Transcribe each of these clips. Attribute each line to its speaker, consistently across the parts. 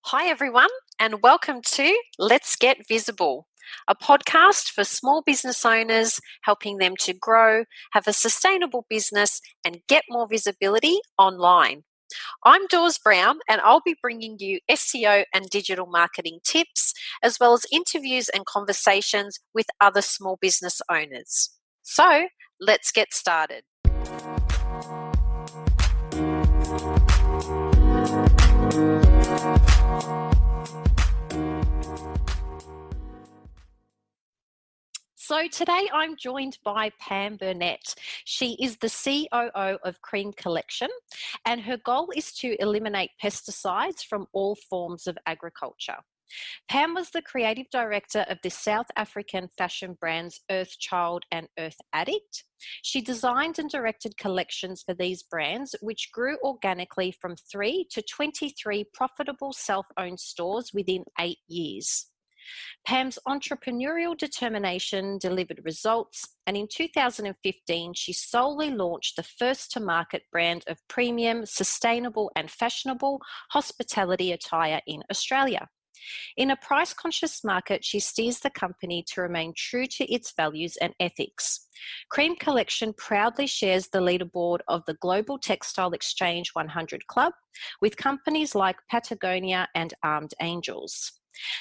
Speaker 1: Hi, everyone, and welcome to Let's Get Visible, a podcast for small business owners, helping them to grow, have a sustainable business, and get more visibility online. I'm Dawes Brown, and I'll be bringing you SEO and digital marketing tips, as well as interviews and conversations with other small business owners. So, let's get started. So today I'm joined by Pam Burnett. She is the COO of Cream Collection, and her goal is to eliminate pesticides from all forms of agriculture. Pam was the creative director of the South African fashion brands EARTHCHILD and EARTHADDICT. She designed and directed collections for these brands, which grew organically from 3 to 23 profitable self-owned stores within 8 years. Pam's entrepreneurial determination delivered results, and in 2015, she solely launched the first-to-market brand of premium, sustainable and fashionable hospitality attire in Australia. In a price-conscious market, she steers the company to remain true to its values and ethics. Cream Collection proudly shares the leaderboard of the Global Textile Exchange 100 Club with companies like Patagonia and Armed Angels.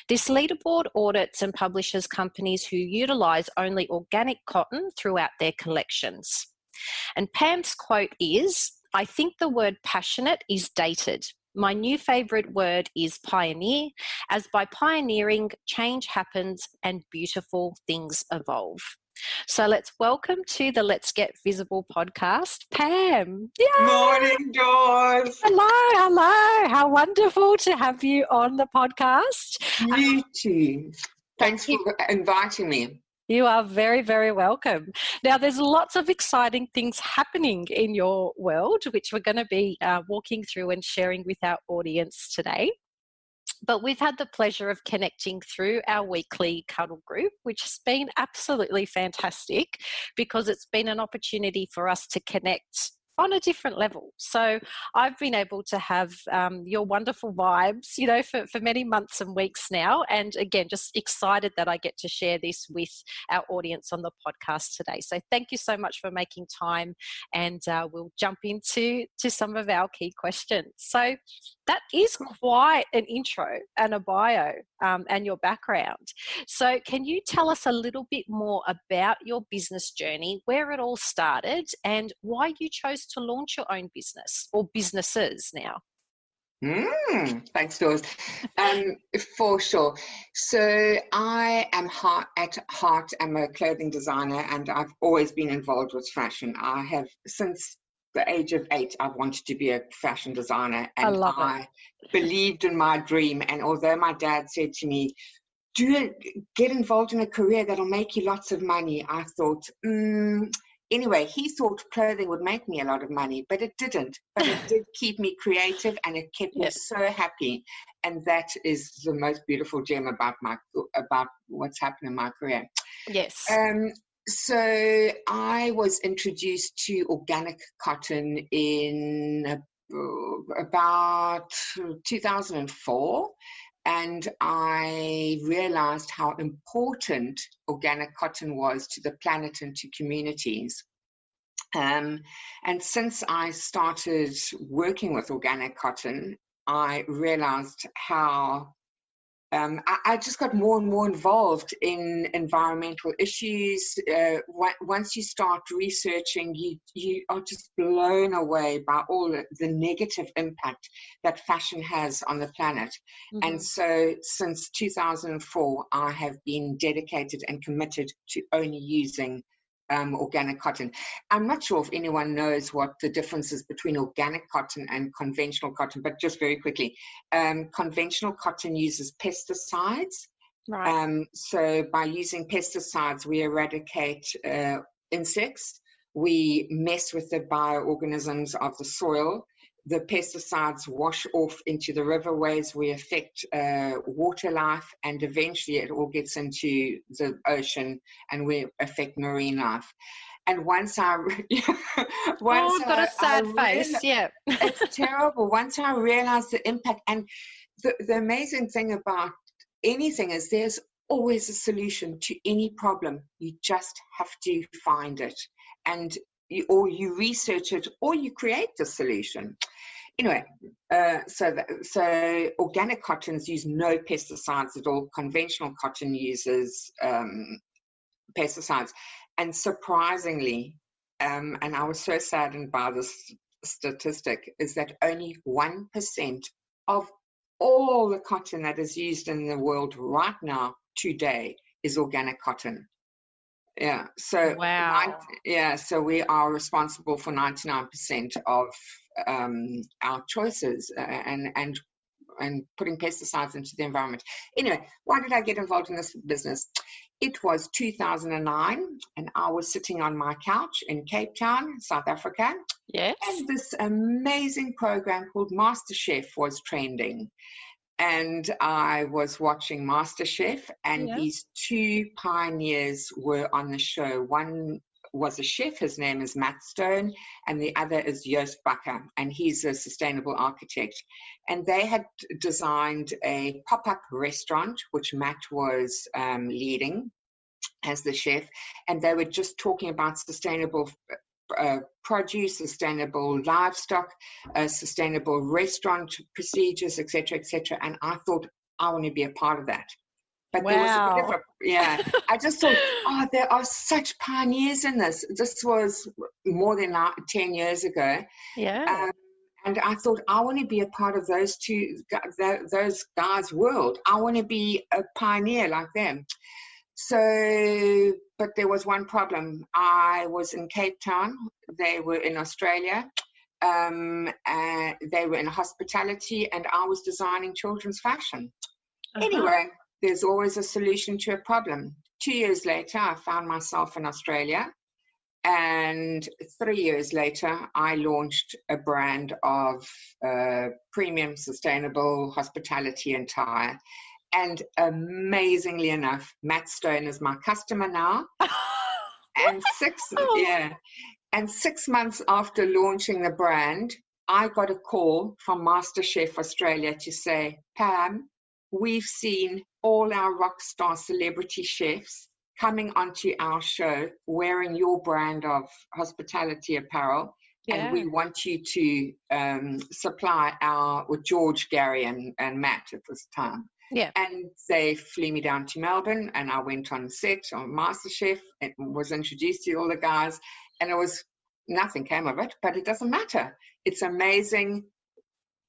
Speaker 1: This leaderboard audits and publishes companies who utilise only organic cotton throughout their collections. And Pam's quote is, "I think the word passionate is dated. My new favourite word is pioneer, as by pioneering, change happens and beautiful things evolve." So let's welcome to the Let's Get Visible podcast, Pam.
Speaker 2: Yay! Morning, Dawes.
Speaker 1: Hello. How wonderful to have you on the podcast.
Speaker 2: You too. Thanks for inviting me.
Speaker 1: You are very, very welcome. Now, there's lots of exciting things happening in your world, which we're going to be walking through and sharing with our audience today. But we've had the pleasure of connecting through our weekly cuddle group, which has been absolutely fantastic because it's been an opportunity for us to connect on a different level. So I've been able to have your wonderful vibes, for many months and weeks now. And again, just excited that I get to share this with our audience on the podcast today. So thank you so much for making time, and we'll jump into some of our key questions. So that is quite an intro and a bio and your background. So can you tell us a little bit more about your business journey, where it all started, and why you chose to launch your own business or businesses now?
Speaker 2: Thanks, Dawes. For sure. So I am at heart, I'm a clothing designer, and I've always been involved with fashion. I have since the age of 8, I've wanted to be a fashion designer, and I believed in my dream. And although my dad said to me, get involved in a career that'll make you lots of money, I thought, anyway, he thought clothing would make me a lot of money, but it didn't. But it did keep me creative, and it kept me so happy. And that is the most beautiful gem about what's happened in my career.
Speaker 1: Yes.
Speaker 2: So I was introduced to organic cotton in about 2004. And I realized how important organic cotton was to the planet and to communities. And since I started working with organic cotton, I realized how I just got more and more involved in environmental issues. Once you start researching, you are just blown away by all the negative impact that fashion has on the planet. Mm-hmm. And so since 2004, I have been dedicated and committed to only using organic cotton. I'm not sure if anyone knows what the difference is between organic cotton and conventional cotton, but just very quickly, conventional cotton uses pesticides.
Speaker 1: Right.
Speaker 2: So by using pesticides, we eradicate insects, we mess with the bioorganisms of the soil, the pesticides wash off into the riverways, we affect water life, and eventually it all gets into the ocean and we affect marine life. And once I
Speaker 1: I've got a sad face. Yeah,
Speaker 2: it's terrible. Once I realized the impact, and the amazing thing about anything is there's always a solution to any problem. You just have to find it, and you research it, or you create the solution. Anyway, so organic cottons use no pesticides at all. Conventional cotton uses pesticides, and surprisingly, and I was so saddened by this statistic, is that only 1% of all the cotton that is used in the world right now today is organic cotton. Yeah, so
Speaker 1: wow.
Speaker 2: so we are responsible for 99% of our choices and putting pesticides into the environment. Anyway, why did I get involved in this business? It was 2009, and I was sitting on my couch in Cape Town, South Africa.
Speaker 1: Yes.
Speaker 2: And this amazing program called MasterChef was trending. And I was watching MasterChef, and these two pioneers were on the show. One was a chef, his name is Matt Stone, and the other is Joost Bakker, and he's a sustainable architect. And they had designed a pop-up restaurant, which Matt was leading as the chef, and they were just talking about sustainable produce, sustainable livestock, sustainable restaurant procedures, etc., etc. And I thought, I want to be a part of that. But there was a bit of I just thought, oh, there are such pioneers in this. This was more than 10 years ago.
Speaker 1: Yeah.
Speaker 2: And I thought, I want to be a part of those guys' world. I want to be a pioneer like them. So, but there was one problem. I was in Cape Town. They were in Australia. And they were in hospitality, and I was designing children's fashion. Anyway, there's always a solution to a problem. 2 years later, I found myself in Australia. And 3 years later, I launched a brand of premium sustainable hospitality attire. And amazingly enough, Matt Stone is my customer now. And 6 months after launching the brand, I got a call from MasterChef Australia to say, Pam, we've seen all our rock star celebrity chefs coming onto our show wearing your brand of hospitality apparel. And we want you to supply with George, Gary, and Matt at this time.
Speaker 1: Yeah.
Speaker 2: And they flew me down to Melbourne, and I went on set on MasterChef and was introduced to all the guys, and nothing came of it, but it doesn't matter. It's amazing.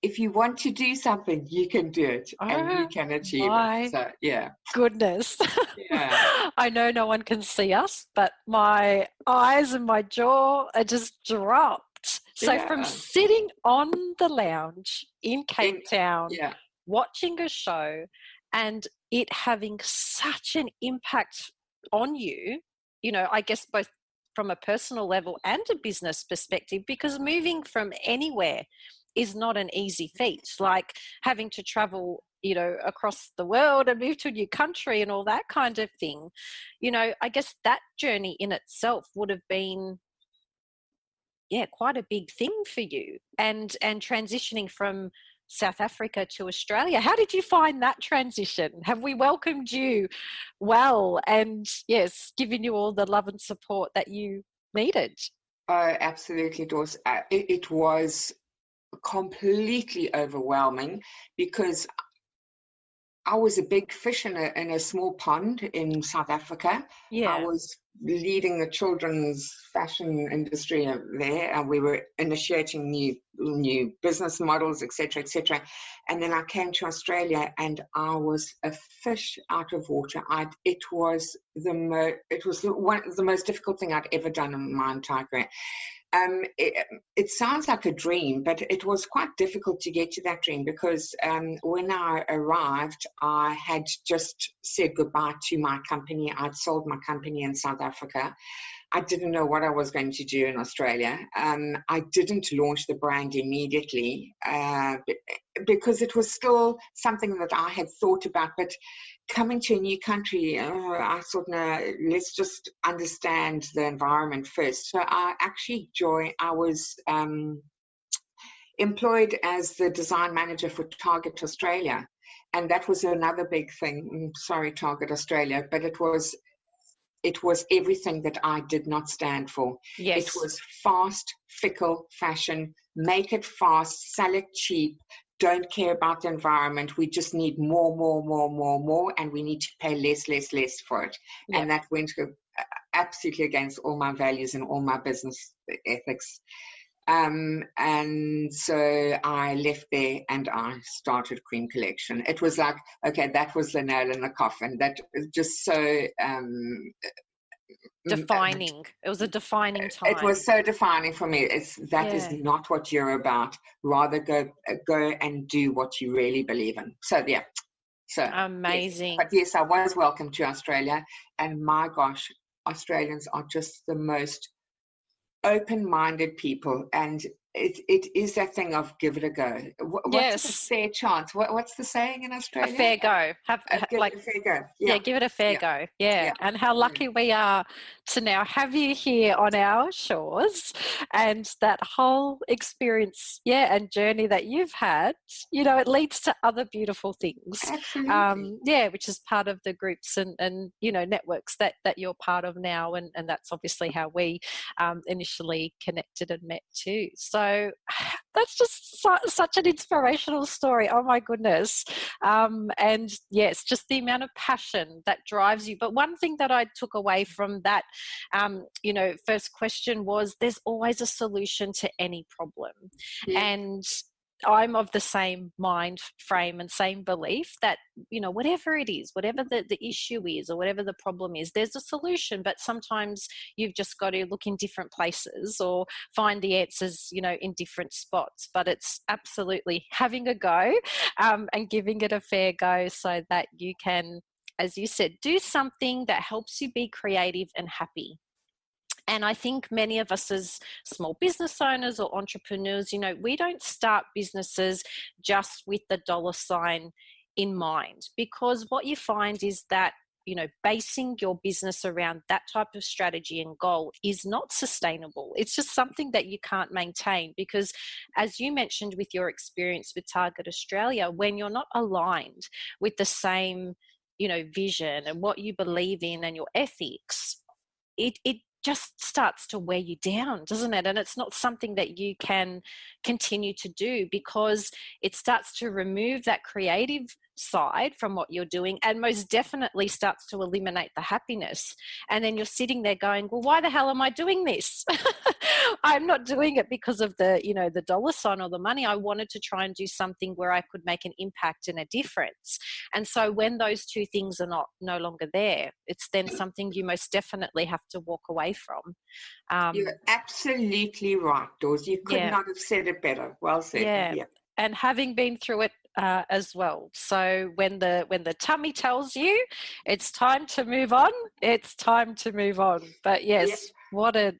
Speaker 2: If you want to do something, you can do it, and you can achieve it. So, yeah.
Speaker 1: Goodness.
Speaker 2: Yeah.
Speaker 1: I know no one can see us, but my eyes and my jaw are just dropped. So from sitting on the lounge in Cape Town, watching a show, and it having such an impact on you, I guess both from a personal level and a business perspective, because moving from anywhere is not an easy feat, like having to travel, across the world and move to a new country and all that kind of thing. I guess that journey in itself would have been, quite a big thing for you, and transitioning from South Africa to Australia. How did you find that transition? Have we welcomed you well and, yes, given you all the love and support that you needed?
Speaker 2: Oh, absolutely, Doris. It was completely overwhelming because I was a big fish in a small pond in South Africa.
Speaker 1: Yeah.
Speaker 2: I was leading the children's fashion industry there, and we were initiating new business models, etc., etc. And then I came to Australia, and I was a fish out of water. It was one of the most difficult thing I'd ever done in my entire career. It sounds like a dream, but it was quite difficult to get to that dream because when I arrived, I had just said goodbye to my company. I'd sold my company in South Africa. I didn't know what I was going to do in Australia. I didn't launch the brand immediately because it was still something that I had thought about. But coming to a new country, I thought, no, let's just understand the environment first. So I actually I was employed as the design manager for Target Australia. And that was another big thing. Sorry, Target Australia, but it was everything that I did not stand for.
Speaker 1: Yes.
Speaker 2: It was fast, fickle fashion, make it fast, sell it cheap, don't care about the environment. We just need more, and we need to pay less for it.
Speaker 1: Yep.
Speaker 2: And that went absolutely against all my values and all my business ethics. And so I left there and I started Cream Collection. It was like, okay, that was the nail in the coffin. That is just so
Speaker 1: defining. It was a defining time.
Speaker 2: It was so defining for me. That is not what you're about. Rather go and do what you really believe in. So yeah. So
Speaker 1: amazing.
Speaker 2: Yes. But yes, I was welcome to Australia, and my gosh, Australians are just the most open-minded people, and it is that thing of give it a go. What's a fair chance? What's the saying in Australia?
Speaker 1: A fair go.
Speaker 2: Give it a fair go.
Speaker 1: Yeah, give it a fair go. Yeah. And how lucky we are to now have you here on our shores, and that whole experience, and journey that you've had, it leads to other beautiful things.
Speaker 2: Absolutely.
Speaker 1: Which is part of the groups and networks that you're part of now, and that's obviously how we initially connected and met too. So that's just such an inspirational story. Oh my goodness. And yes, just the amount of passion that drives you. But one thing that I took away from that, first question was there's always a solution to any problem.
Speaker 2: Yeah.
Speaker 1: And I'm of the same mind frame and same belief that, whatever it is, whatever the issue is or whatever the problem is, there's a solution, but sometimes you've just got to look in different places or find the answers, in different spots. But it's absolutely having a go and giving it a fair go so that you can, as you said, do something that helps you be creative and happy. And I think many of us as small business owners or entrepreneurs, we don't start businesses just with the dollar sign in mind, because what you find is that, basing your business around that type of strategy and goal is not sustainable. It's just something that you can't maintain because, as you mentioned with your experience with Target Australia, when you're not aligned with the same, vision and what you believe in and your ethics, it just starts to wear you down, doesn't it? And it's not something that you can continue to do because it starts to remove that creative side from what you're doing and most definitely starts to eliminate the happiness. And then you're sitting there going, well, why the hell am I doing this? I'm not doing it because of the, the dollar sign or the money. I wanted to try and do something where I could make an impact and a difference. And so when those two things are no longer there, it's then something you most definitely have to walk away from.
Speaker 2: You're absolutely right, Dawes. You could not have said it better. Well said.
Speaker 1: Yeah. And having been through it as well. So when the tummy tells you it's time to move on, it's time to move on. But yes, what a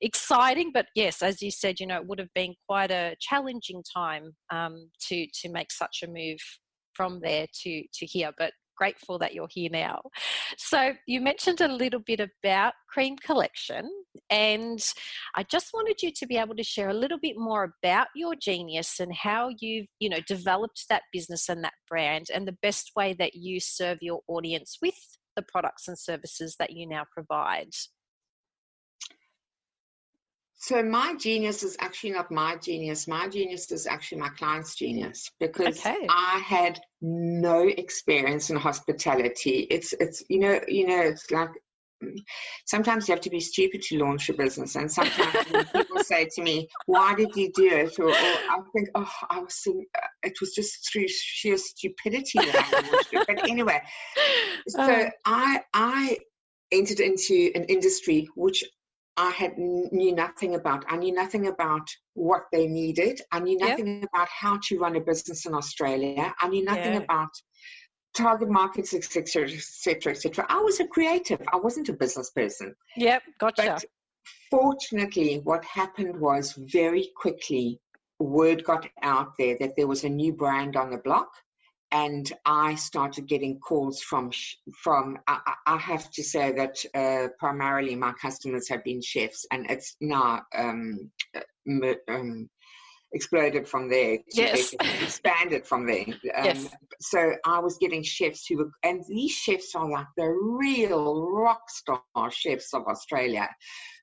Speaker 1: exciting, but yes, as you said, it would have been quite a challenging time to make such a move from there to here. But grateful that you're here now. So you mentioned a little bit about Cream Collection, and I just wanted you to be able to share a little bit more about your genius and how you've, developed that business and that brand and the best way that you serve your audience with the products and services that you now provide.
Speaker 2: So my genius is actually not my genius. My genius is actually my client's genius because I had no experience in hospitality. It's it's like sometimes you have to be stupid to launch a business, and sometimes when people say to me, "Why did you do it?" or I think, it was just through sheer stupidity that I launched it. But anyway, so I entered into an industry which I knew nothing about. I knew nothing about what they needed. I knew nothing about how to run a business in Australia. I knew nothing about target markets, etc., etc., etc. I was a creative. I wasn't a business person.
Speaker 1: Yep, gotcha.
Speaker 2: But fortunately, what happened was very quickly, word got out there that there was a new brand on the block. And I started getting calls from I have to say that primarily my customers have been chefs, and it's now exploded from there to
Speaker 1: Yes.
Speaker 2: expanded from there.
Speaker 1: Yes.
Speaker 2: So I was getting chefs who were, and these chefs are like the real rock star chefs of Australia,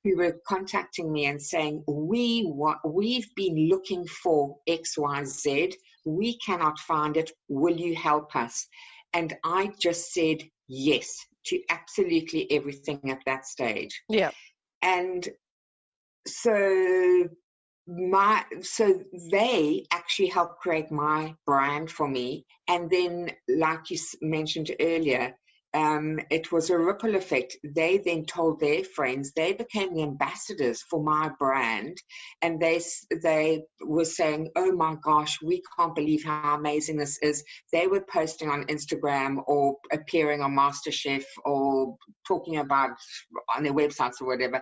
Speaker 2: who were contacting me and saying, we've been looking for XYZ. We cannot find it. Will you help us? And I just said yes to absolutely everything at that stage.
Speaker 1: Yeah.
Speaker 2: And so they actually helped create my brand for me. And then, like you mentioned earlier, it was a ripple effect. They then told their friends, they became the ambassadors for my brand. And they were saying, oh my gosh, we can't believe how amazing this is. They were posting on Instagram or appearing on MasterChef or talking about on their websites or whatever.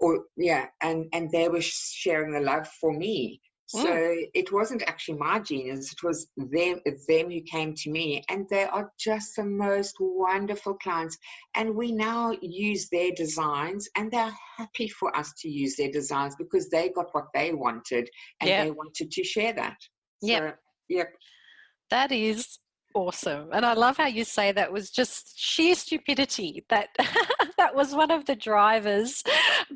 Speaker 2: And they were sharing the love for me. So it wasn't actually my genius, it was them who came to me, and they are just the most wonderful clients. And we now use their designs, and they're happy for us to use their designs because they got what they wanted, and they wanted to share that. So, yep.
Speaker 1: That is awesome. And I love how you say that was just sheer stupidity, that that was one of the drivers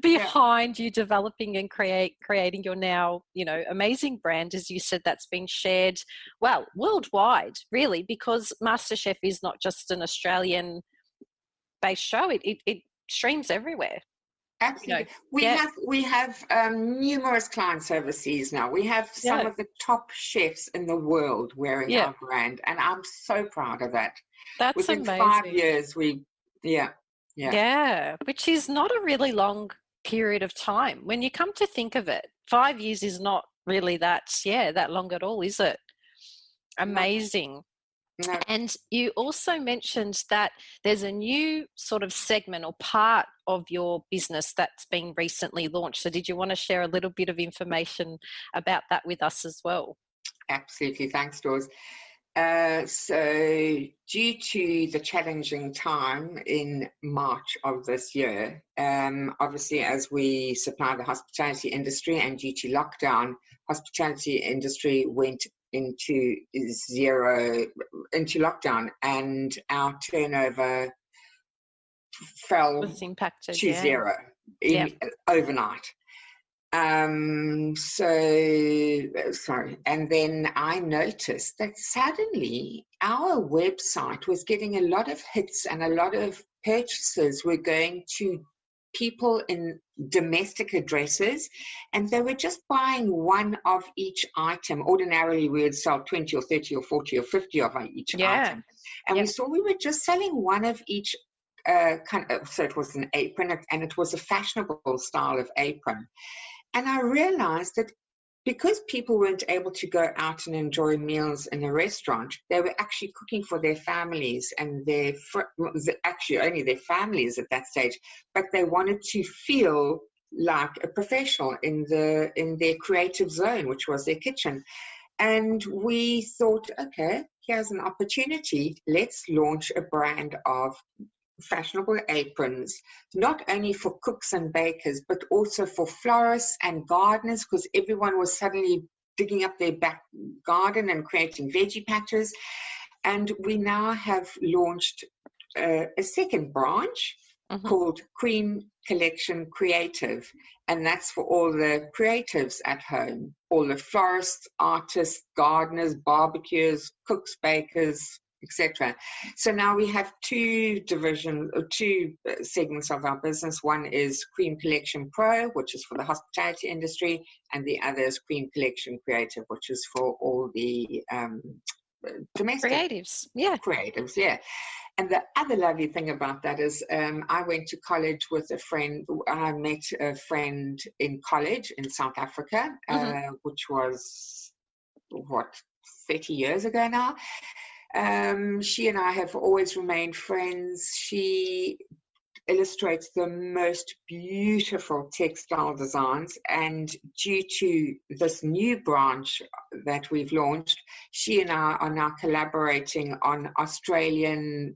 Speaker 1: behind you developing and creating your now, amazing brand, as you said, that's been shared, well, worldwide, really, because MasterChef is not just an Australian based show. It streams everywhere.
Speaker 2: Absolutely. We have numerous clients overseas now. We have some of the top chefs in the world wearing our brand, and I'm so proud of that.
Speaker 1: That's
Speaker 2: within
Speaker 1: amazing.
Speaker 2: 5 years,
Speaker 1: which is not a really long period of time. When you come to think of it, 5 years is not really that long at all, is it? Amazing. No. And you also mentioned that there's a new sort of segment or part of your business that's been recently launched. So did you want to share a little bit of information about that with us as well?
Speaker 2: Absolutely. Thanks, Dawes. So due to the challenging time in March of this year, obviously as we supply the hospitality industry, and due to lockdown, hospitality industry went into lockdown, and our turnover fell to zero overnight. And then I noticed that suddenly our website was getting a lot of hits, and a lot of purchases were going to people in domestic addresses, and they were just buying one of each item. Ordinarily we would sell 20 or 30 or 40 or 50 of each item, and we saw we were just selling one of each so it was an apron, and it was a fashionable style of apron. And I realized that because people weren't able to go out and enjoy meals in a restaurant, they were actually cooking for their families, and actually only their families at that stage, but they wanted to feel like a professional in their creative zone, which was their kitchen. And we thought, okay, here's an opportunity. Let's launch a brand of fashionable aprons, not only for cooks and bakers, but also for florists and gardeners, because everyone was suddenly digging up their back garden and creating veggie patches. And we now have launched a second branch called Cream Collection Creative, and that's for all the creatives at home, all the florists, artists, gardeners, barbecuers, cooks, bakers, etc. So now we have two segments of our business. One is Cream Collection Pro, which is for the hospitality industry, and the other is Cream Collection Creative, which is for all the domestic
Speaker 1: creatives.
Speaker 2: And the other lovely thing about that is I went to college with a friend. I met a friend in college in South Africa, which was 30 years ago now. She and I have always remained friends. She illustrates the most beautiful textile designs, and due to this new branch that we've launched, she and I are now collaborating on Australian,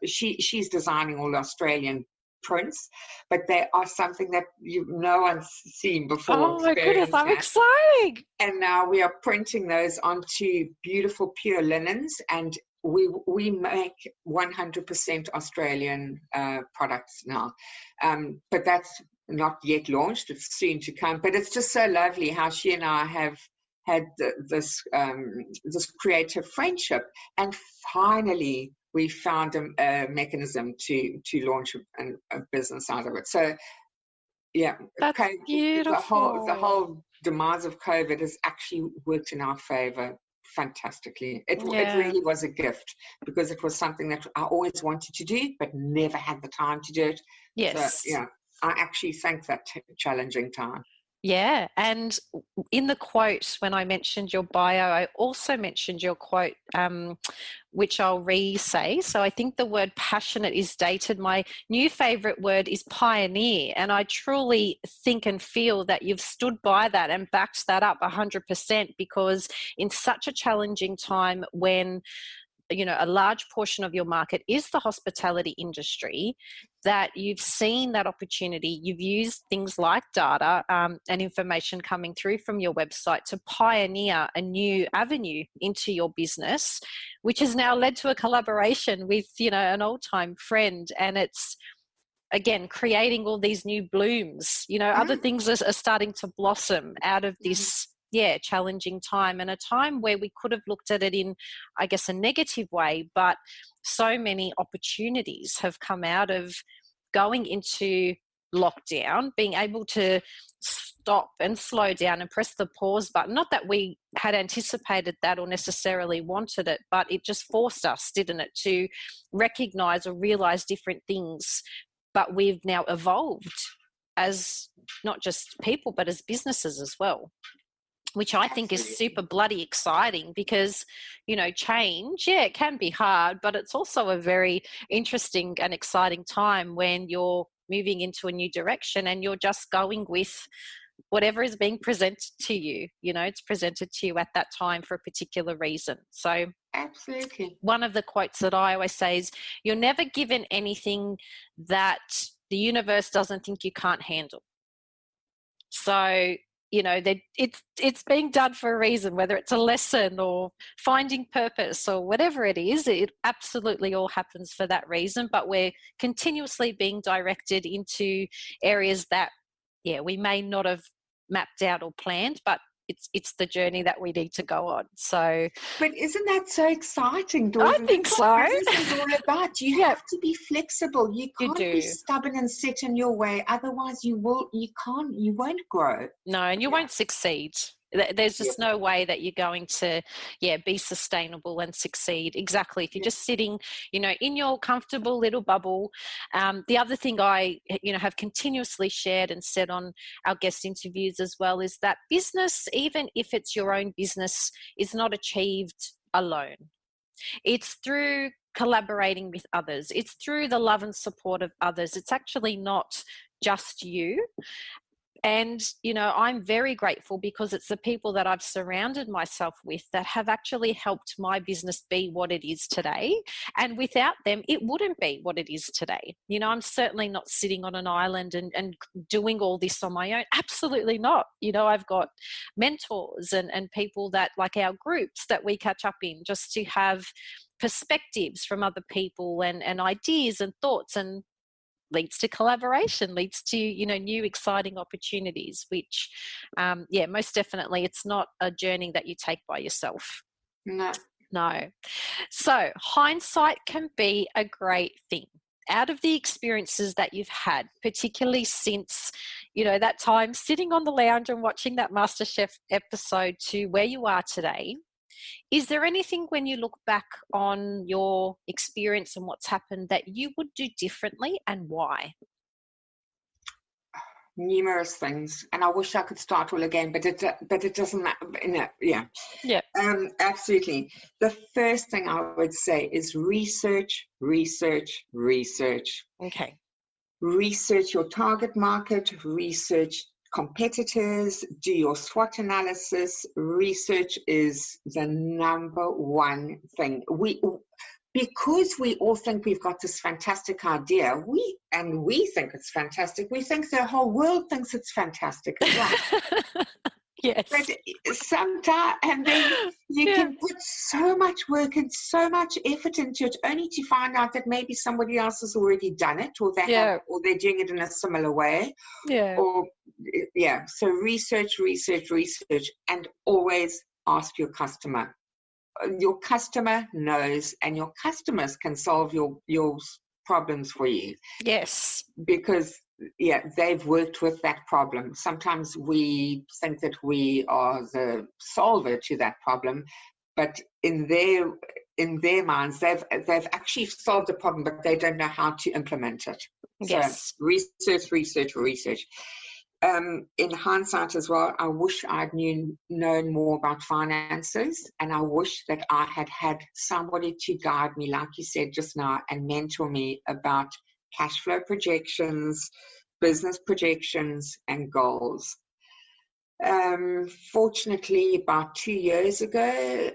Speaker 2: she's designing all Australian prints, but they are something that no one's seen before.
Speaker 1: Oh my goodness, I'm excited.
Speaker 2: And now we are printing those onto beautiful pure linens, and we make 100% Australian products now. But that's not yet launched. It's soon to come. But it's just so lovely how she and I have had this creative friendship, and finally we found a mechanism to launch a business out of it. So yeah,
Speaker 1: that's beautiful.
Speaker 2: The whole demise of COVID has actually worked in our favor fantastically. It really was a gift, because it was something that I always wanted to do but never had the time to do it.
Speaker 1: Yes.
Speaker 2: So, yeah, I actually thank that challenging time.
Speaker 1: Yeah, and in the quote, when I mentioned your bio, I also mentioned your quote, which I'll re-say. So I think the word passionate is dated. My new favourite word is pioneer, and I truly think and feel that you've stood by that and backed that up 100%, because in such a challenging time when, you know, a large portion of your market is the hospitality industry, that you've seen that opportunity, you've used things like data and information coming through from your website to pioneer a new avenue into your business, which has now led to a collaboration with, you know, an old-time friend. And it's, again, creating all these new blooms, you know, other things are starting to blossom out of this challenging time, and a time where we could have looked at it in, I guess, a negative way, but so many opportunities have come out of going into lockdown, being able to stop and slow down and press the pause button. Not that we had anticipated that or necessarily wanted it, but it just forced us, didn't it, to recognize or realize different things. But we've now evolved as not just people, but as businesses as well, which I think is super bloody exciting, because, you know, change, it can be hard, but it's also a very interesting and exciting time when you're moving into a new direction and you're just going with whatever is being presented to you. You know, it's presented to you at that time for a particular reason. So
Speaker 2: absolutely, one
Speaker 1: of the quotes that I always say is, you're never given anything that the universe doesn't think you can't handle. So, you know, it's being done for a reason, whether it's a lesson or finding purpose or whatever it is. It absolutely all happens for that reason, but we're continuously being directed into areas that, we may not have mapped out or planned, but it's the journey that we need to go on. So,
Speaker 2: but isn't that so exciting,
Speaker 1: Dawn? I think so.
Speaker 2: Business is all about. You have to be flexible. You can't be stubborn and set in your way. Otherwise, you won't grow.
Speaker 1: No, and you won't succeed. There's just no way that you're going to, be sustainable and succeed. Exactly. If you're just sitting, you know, in your comfortable little bubble. The other thing I, have continuously shared and said on our guest interviews as well is that business, even if it's your own business, is not achieved alone. It's through collaborating with others. It's through the love and support of others. It's actually not just you. And, I'm very grateful, because it's the people that I've surrounded myself with that have actually helped my business be what it is today. And without them, it wouldn't be what it is today. I'm certainly not sitting on an island and doing all this on my own. Absolutely not. I've got mentors and people that, like our groups that we catch up in, just to have perspectives from other people and ideas and thoughts, and leads to collaboration, leads to, new exciting opportunities, which, most definitely it's not a journey that you take by yourself. No. So hindsight can be a great thing. Out of the experiences that you've had, particularly since, that time sitting on the lounge and watching that MasterChef episode to where you are today, is there anything when you look back on your experience and what's happened that you would do differently, and why?
Speaker 2: Numerous things, and I wish I could start all again, but it doesn't matter. Yeah. Absolutely. The first thing I would say is research.
Speaker 1: Okay.
Speaker 2: Research your target market. Research competitors, do your SWOT analysis. Research is the number one thing. because we all think we've got this fantastic idea, we think it's fantastic. We think the whole world thinks it's fantastic as well.
Speaker 1: Yes.
Speaker 2: But sometimes, and then you can put so much work and so much effort into it, only to find out that maybe somebody else has already done it, or or they're doing it in a similar way. Or so research, and always ask your customer. Your customer knows, and your customers can solve your problems for you.
Speaker 1: Yes.
Speaker 2: Because they've worked with that problem. Sometimes we think that we are the solver to that problem, but in their minds, they've actually solved the problem, but they don't know how to implement it.
Speaker 1: Yes.
Speaker 2: So research. In hindsight as well, I wish I'd known more about finances, and I wish that I had somebody to guide me, like you said just now, and mentor me about cash flow projections, business projections, and goals. Fortunately, about 2 years ago,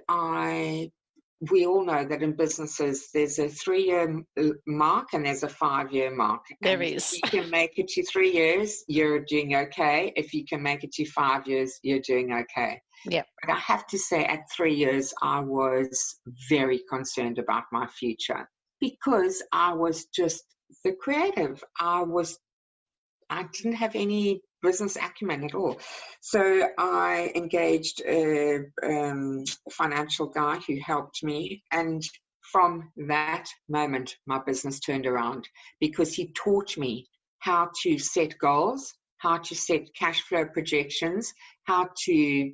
Speaker 2: we all know that in businesses there's a 3-year mark and there's a 5-year mark.
Speaker 1: There is.
Speaker 2: If you can make it to 3 years, you're doing okay. If you can make it to 5 years, you're doing okay.
Speaker 1: Yeah.
Speaker 2: But I have to say, at 3 years, I was very concerned about my future, because I was just the creative. I didn't have any business acumen at all. So I engaged a financial guy who helped me. And from that moment, my business turned around, because he taught me how to set goals, how to set cash flow projections, how to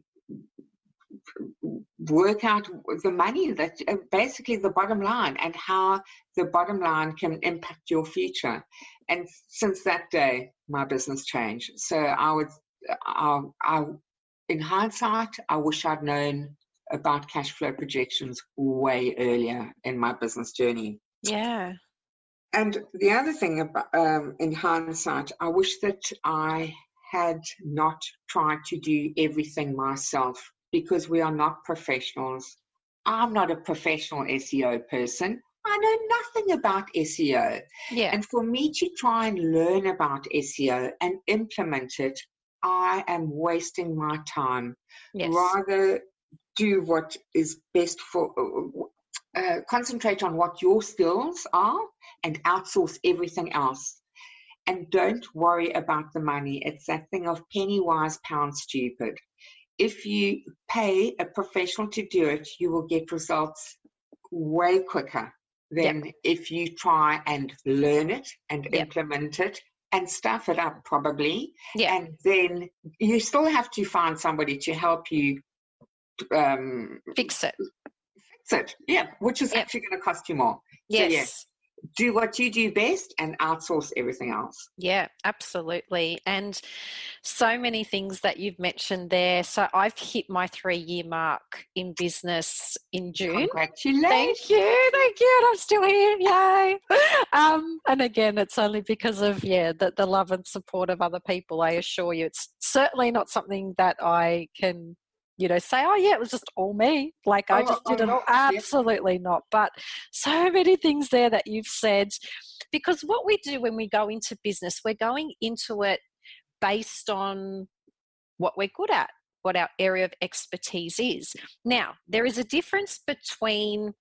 Speaker 2: work out the money, that basically the bottom line, and how the bottom line can impact your future. And since that day, my business changed. So in hindsight, I wish I'd known about cash flow projections way earlier in my business journey.
Speaker 1: Yeah.
Speaker 2: And the other thing about, in hindsight, I wish that I had not tried to do everything myself, because we are not professionals. I'm not a professional SEO person. I know nothing about SEO.
Speaker 1: Yeah.
Speaker 2: And for me to try and learn about SEO and implement it, I am wasting my time.
Speaker 1: Yes.
Speaker 2: Rather do what is best for, concentrate on what your skills are and outsource everything else. And don't worry about the money. It's that thing of penny wise, pound stupid. If you pay a professional to do it, you will get results way quicker than if you try and learn it and implement it and stuff it up probably.
Speaker 1: Yeah.
Speaker 2: And then you still have to find somebody to help you
Speaker 1: fix it.
Speaker 2: Which is actually going to cost you more.
Speaker 1: Yes.
Speaker 2: So, do what you do best and outsource everything else.
Speaker 1: Yeah, absolutely. And so many things that you've mentioned there. So I've hit my 3-year mark in business in June.
Speaker 2: Congratulations.
Speaker 1: Thank you. And I'm still here. Yay. And again, it's only because of, the love and support of other people. I assure you, it's certainly not something that I can say, it was just all me. Like I just did it all. Absolutely not. But so many things there that you've said, because what we do when we go into business, we're going into it based on what we're good at, what our area of expertise is. Now, there is a difference between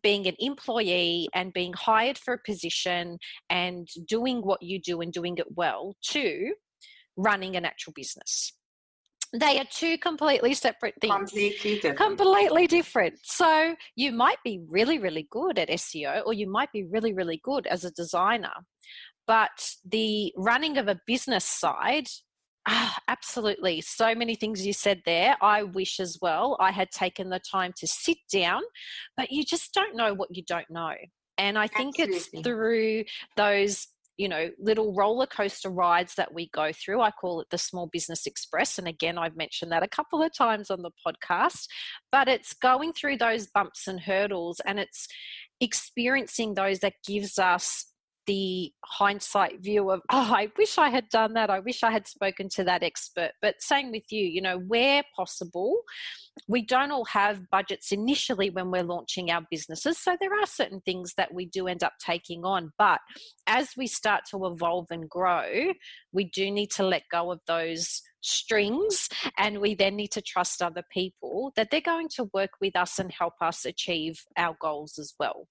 Speaker 1: being an employee and being hired for a position and doing what you do and doing it well, to running an actual business. They are two completely separate things. Completely different. So you might be really, really good at SEO, or you might be really, really good as a designer. But the running of a business side, absolutely. So many things you said there. I wish as well I had taken the time to sit down, but you just don't know what you don't know. And I think it's through those little roller coaster rides that we go through. I call it the Small Business Express. And again, I've mentioned that a couple of times on the podcast, but it's going through those bumps and hurdles, and it's experiencing those that gives us the hindsight view of, oh, I wish I had done that. I wish I had spoken to that expert. But same with you, you know, where possible, we don't all have budgets initially when we're launching our businesses. So there are certain things that we do end up taking on. But as we start to evolve and grow, we do need to let go of those strings, and we then need to trust other people that they're going to work with us and help us achieve our goals as well.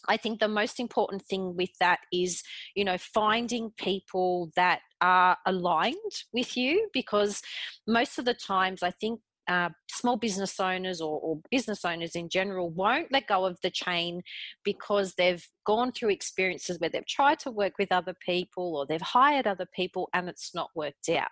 Speaker 1: I think the most important thing with that is, you know, finding people that are aligned with you, because most of the times I think small business owners or business owners in general won't let go of the chain because they've gone through experiences where they've tried to work with other people or they've hired other people and it's not worked out.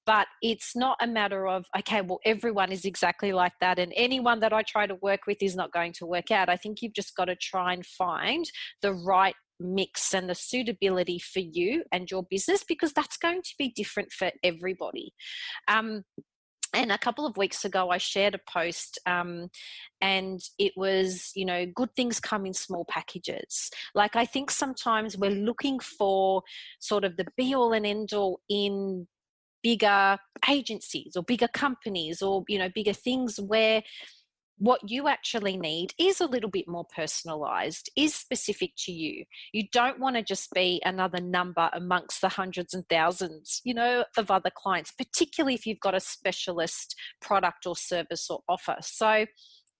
Speaker 1: But it's not a matter of, okay, well, everyone is exactly like that and anyone that I try to work with is not going to work out. I think you've just got to try and find the right mix and the suitability for you and your business, because that's going to be different for everybody. And a couple of weeks ago, I shared a post and it was, you know, good things come in small packages. Like, I think sometimes we're looking for sort of the be all and end all in bigger agencies or bigger companies or, you know, bigger things, where what you actually need is a little bit more personalized, is specific to you. You don't want to just be another number amongst the hundreds and thousands, you know, of other clients, particularly if you've got a specialist product or service or offer. So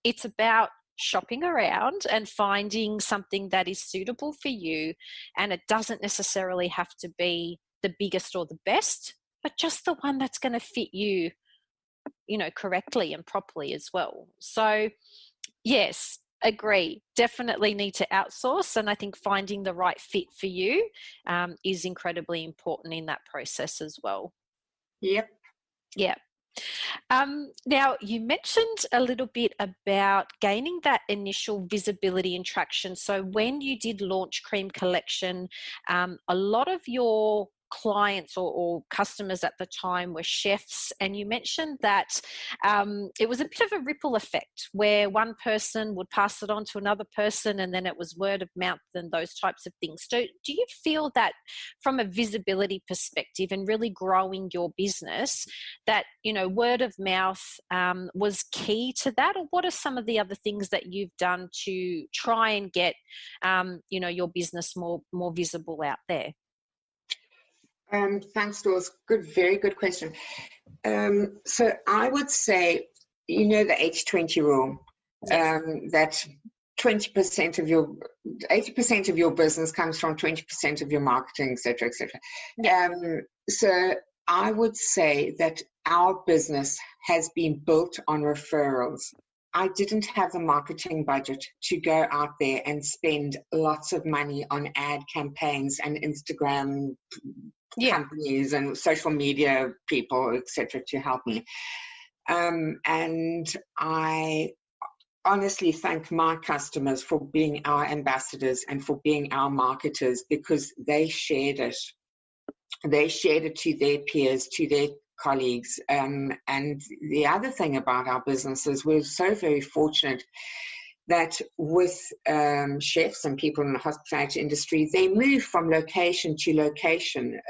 Speaker 1: it's about shopping around and finding something that is suitable for you. And it doesn't necessarily have to be the biggest or the best, but just the one that's going to fit you, you know, correctly and properly as well. So yes, agree. Definitely need to outsource. And I think finding the right fit for you is incredibly important in that process as well.
Speaker 2: Yep.
Speaker 1: Yeah. Now, you mentioned a little bit about gaining that initial visibility and traction. So when you did launch Cream Collection, a lot of your clients or customers at the time were chefs, and you mentioned that it was a bit of a ripple effect where one person would pass it on to another person and then it was word of mouth and those types of things. So do you feel that from a visibility perspective and really growing your business, that, you know, word of mouth was key to that? Or what are some of the other things that you've done to try and get you know, your business more visible out there?
Speaker 2: Thanks, Doris. Very good question. So I would say, you know, the 80-20 rule,
Speaker 1: Yes.
Speaker 2: that 80% of your business comes from 20% of your marketing, et cetera, et cetera.
Speaker 1: Yeah.
Speaker 2: So I would say that our business has been built on referrals. I didn't have the marketing budget to go out there and spend lots of money on ad campaigns and Instagram companies and social media people, etc., to help me. And I honestly thank my customers for being our ambassadors and for being our marketers, because they shared it. They shared it to their peers, to their colleagues. And the other thing about our business is we're so very fortunate that with chefs and people in the hospitality industry, they move from location to location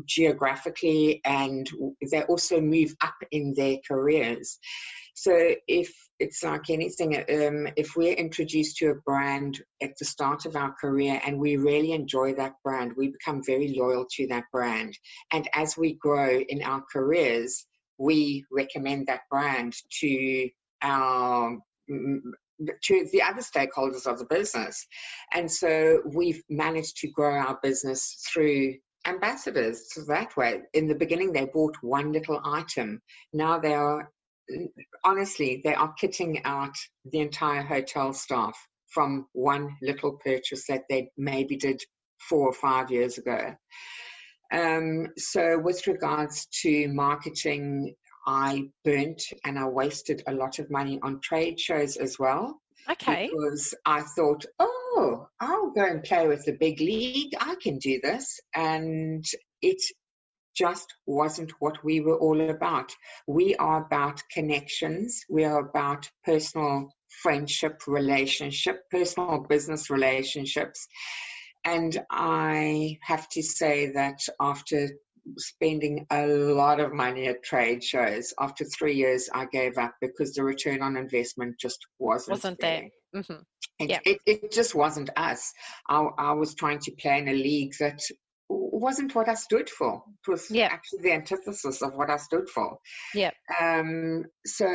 Speaker 2: geographically, and they also move up in their careers. So if it's like anything, if we're introduced to a brand at the start of our career and we really enjoy that brand, we become very loyal to that brand. And as we grow in our careers, we recommend that brand to the other stakeholders of the business. And so we've managed to grow our business through ambassadors that way. In the beginning, they bought one little item. Now they are kitting out the entire hotel staff from one little purchase that they maybe did 4 or 5 years ago. So with regards to marketing, I burnt and I wasted a lot of money on trade shows as well.
Speaker 1: Okay.
Speaker 2: Because I thought, oh, I'll go and play with the big league. I can do this. And it just wasn't what we were all about. We are about connections. We are about personal friendship relationship, personal business relationships. And I have to say that after spending a lot of money at trade shows, after 3 years, I gave up because the return on investment just wasn't there.
Speaker 1: Mm-hmm.
Speaker 2: It just wasn't us. I was trying to play in a league that wasn't what I stood for. It was actually the antithesis of what I stood for. So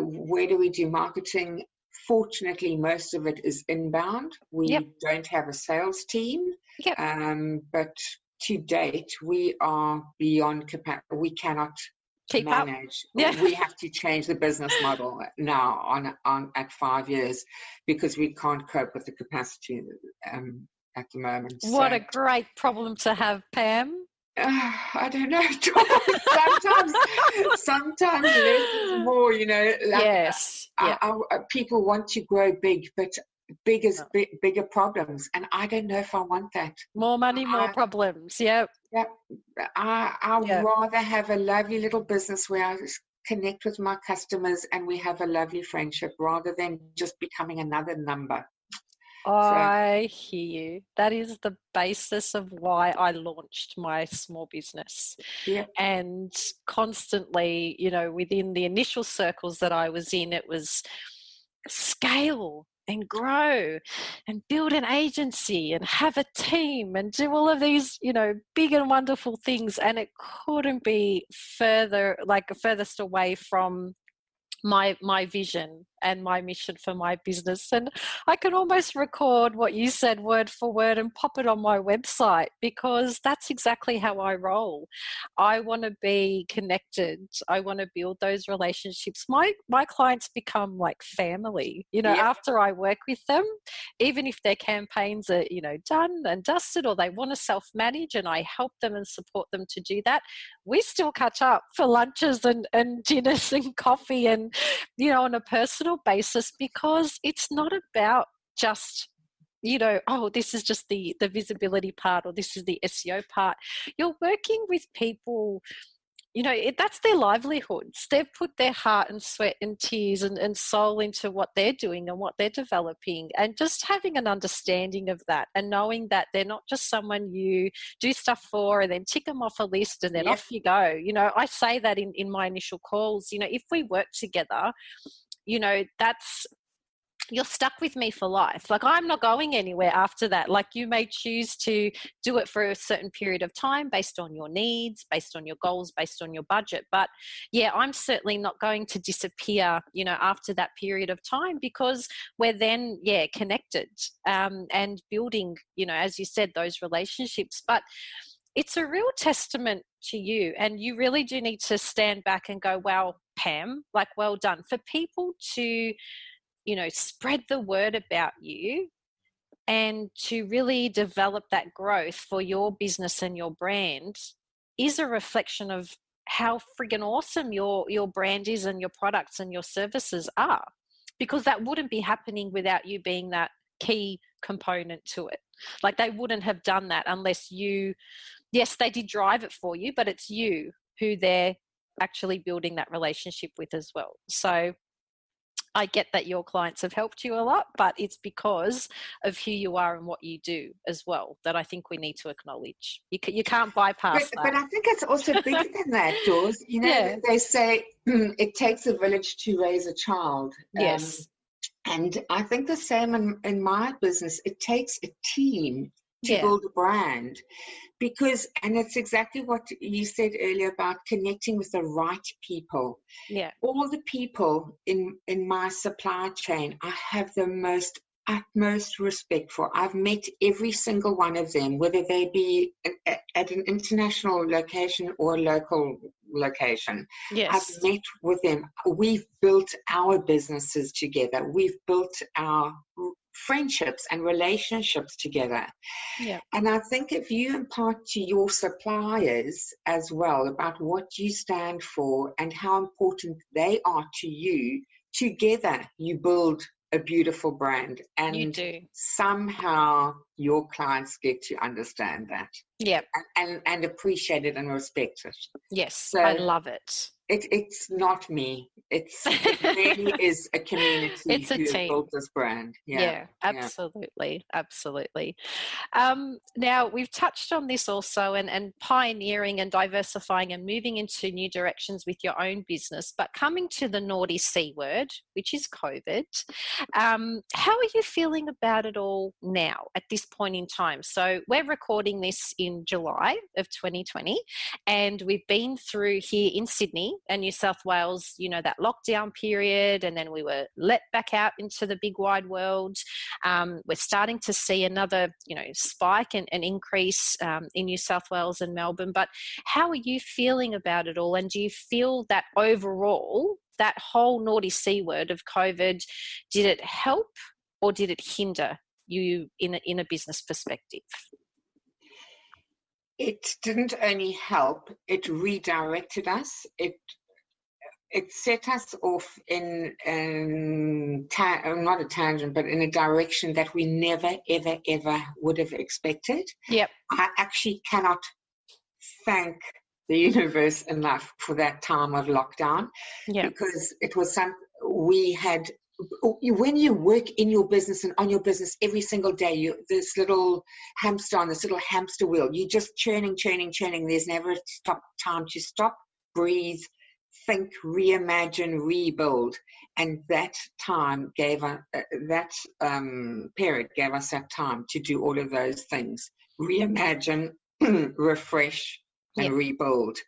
Speaker 2: where do we do marketing? Fortunately, most of it is inbound. We don't have a sales team, but to date, we are beyond capacity. We cannot
Speaker 1: keep
Speaker 2: manage.
Speaker 1: Up.
Speaker 2: We have to change the business model now on at 5 years because we can't cope with the capacity at the moment.
Speaker 1: What a great problem to have, Pam.
Speaker 2: I don't know. sometimes less is more, you know.
Speaker 1: Yes.
Speaker 2: People want to grow big, but bigger problems, and I don't know if I want that.
Speaker 1: More money, more problems. I'd
Speaker 2: rather have a lovely little business where I connect with my customers and we have a lovely friendship rather than just becoming another number.
Speaker 1: I hear you. That is the basis of why I launched my small business. And constantly, you know, within the initial circles that I was in, it was scale and grow and build an agency and have a team and do all of these, you know, big and wonderful things. And it couldn't be furthest away from my vision and my mission for my business. And I can almost record what you said word for word and pop it on my website because that's exactly how I roll. I want to be connected. I want to build those relationships. My clients become like family, you know, after I work with them, even if their campaigns are, you know, done and dusted or they want to self-manage and I help them and support them to do that. We still catch up for lunches and dinners and coffee and, you know, on a personal basis because it's not about just, you know, oh, this is just the visibility part or this is the SEO part. You're working with people, you know, that's their livelihoods. They've put their heart and sweat and tears and soul into what they're doing and what they're developing, and just having an understanding of that and knowing that they're not just someone you do stuff for and then tick them off a list and then off you go. You know, I say that in my initial calls, you know, if we work together, you know, you're stuck with me for life. Like I'm not going anywhere after that. Like you may choose to do it for a certain period of time based on your needs, based on your goals, based on your budget. But yeah, I'm certainly not going to disappear, you know, after that period of time because we're then, connected and building, you know, as you said, those relationships. But it's a real testament to you. And you really do need to stand back and go, wow, Pam, like well done. For people to, you know, spread the word about you and to really develop that growth for your business and your brand is a reflection of how friggin' awesome your brand is and your products and your services are, because that wouldn't be happening without you being that key component to it. Like they wouldn't have done that unless yes, they did drive it for you, but it's you who they're actually building that relationship with as well. So I get that your clients have helped you a lot, but it's because of who you are and what you do as well that I think we need to acknowledge. You can't bypass that.
Speaker 2: But I think it's also bigger than that, Dawes. You know, they say it takes a village to raise a child.
Speaker 1: Yes.
Speaker 2: And I think the same in my business. It takes a team to build a brand. Because, and it's exactly what you said earlier about connecting with the right people.
Speaker 1: Yeah.
Speaker 2: All the people in my supply chain, I have the utmost respect for. I've met every single one of them, whether they be at an international location or a local location.
Speaker 1: Yes.
Speaker 2: I've met with them. We've built our businesses together. We've built our friendships and relationships together.
Speaker 1: Yeah.
Speaker 2: And I think if you impart to your suppliers as well about what you stand for and how important they are to you, together you build a beautiful brand. And
Speaker 1: you do.
Speaker 2: Somehow your clients get to understand that.
Speaker 1: Yeah.
Speaker 2: And appreciate it and respect it.
Speaker 1: Yes,
Speaker 2: So
Speaker 1: I love it.
Speaker 2: It's not me. It really is a community
Speaker 1: It's a
Speaker 2: who has
Speaker 1: team.
Speaker 2: built this brand. Yeah,
Speaker 1: Absolutely. Now, we've touched on this also, and pioneering and diversifying and moving into new directions with your own business, but coming to the naughty C word, which is COVID. How are you feeling about it all now at this point in time? So we're recording this in July of 2020, and we've been through here in Sydney and New South Wales, that lockdown period, and then we were let back out into the big wide world. We're starting to see another, spike and increase in New South Wales and Melbourne. But how are you feeling about it all? And do you feel that overall, that whole naughty C word of COVID, did it help or did it hinder you in a business perspective?
Speaker 2: It didn't only help, it redirected us. It set us off in not a tangent, but in a direction that we never, ever, ever would have expected.
Speaker 1: Yep.
Speaker 2: I actually cannot thank the universe enough for that time of lockdown, because it was we had. When you work in your business and on your business every single day, this little hamster on this little hamster wheel, you're just churning. There's never a time to stop, breathe, think, reimagine, rebuild. And that time period gave us that time to do all of those things: reimagine, refresh, and rebuild.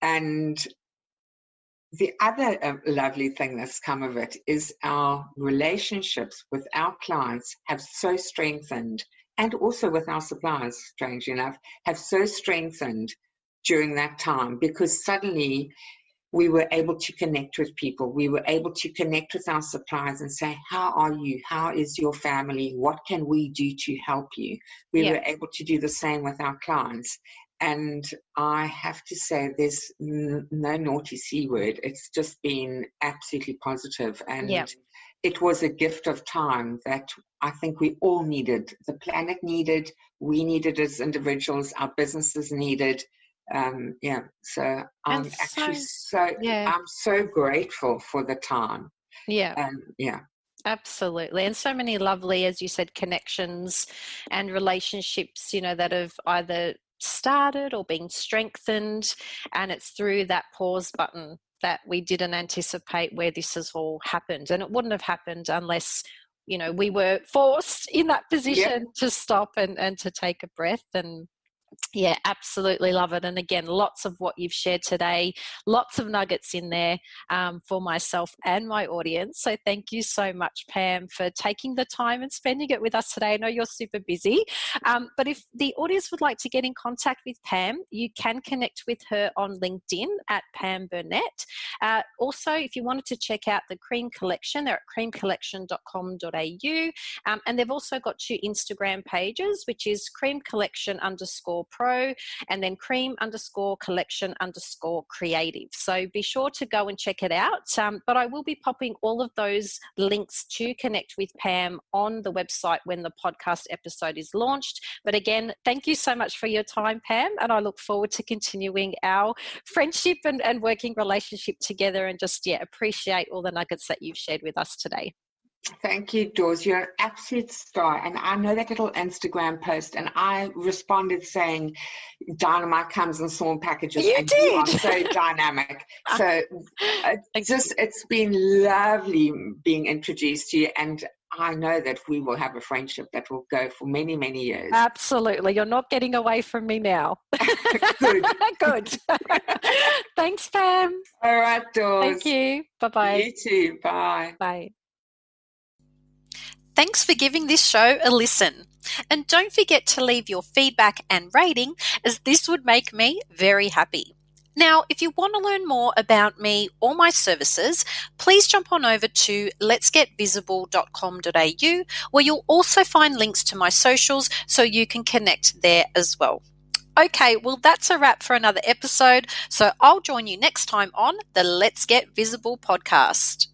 Speaker 2: And the other lovely thing that's come of it is our relationships with our clients have so strengthened, and also with our suppliers, strangely enough, have so strengthened during that time, because suddenly we were able to connect with people. We were able to connect with our suppliers and say, how are you? How is your family? What can we do to help you? We were able to do the same with our clients. And I have to say, there's no naughty C word. It's just been absolutely positive. And it was a gift of time that I think we all needed. The planet needed, we needed as individuals, our businesses needed. So I'm I'm so grateful for the time.
Speaker 1: Absolutely. And so many lovely, as you said, connections and relationships, that have either started or been strengthened, and it's through that pause button that we didn't anticipate where this has all happened. And it wouldn't have happened unless, we were forced in that position to stop and to take a breath. And absolutely love it. And again, lots of what you've shared today, lots of nuggets in there for myself and my audience. So thank you so much, Pam, for taking the time and spending it with us today. I know you're super busy, but if the audience would like to get in contact with Pam, you can connect with her on LinkedIn at Pam Burnett. Also, if you wanted to check out the Cream Collection, they're at creamcollection.com.au. And they've also got two Instagram pages, which is cream_collection_pro and then cream_collection_creative. So be sure to go and check it out. But I will be popping all of those links to connect with Pam on the website when the podcast episode is launched. But again, thank you so much for your time, Pam, and I look forward to continuing our friendship and working relationship together, and just appreciate all the nuggets that you've shared with us today.
Speaker 2: Thank you, Dawes. You're an absolute star. And I know that little Instagram post, and I responded saying, dynamite comes in small packages.
Speaker 1: You
Speaker 2: and
Speaker 1: did.
Speaker 2: You are so dynamic. So it's been lovely being introduced to you. And I know that we will have a friendship that will go for many, many years.
Speaker 1: Absolutely. You're not getting away from me now.
Speaker 2: Good.
Speaker 1: Good. Thanks, Pam.
Speaker 2: All right, Dawes.
Speaker 1: Thank you. Bye-bye.
Speaker 2: You too. Bye.
Speaker 1: Bye. Thanks for giving this show a listen. And don't forget to leave your feedback and rating, as this would make me very happy. Now, if you want to learn more about me or my services, please jump on over to letsgetvisible.com.au, where you'll also find links to my socials so you can connect there as well. Okay, well, that's a wrap for another episode. So I'll join you next time on the Let's Get Visible podcast.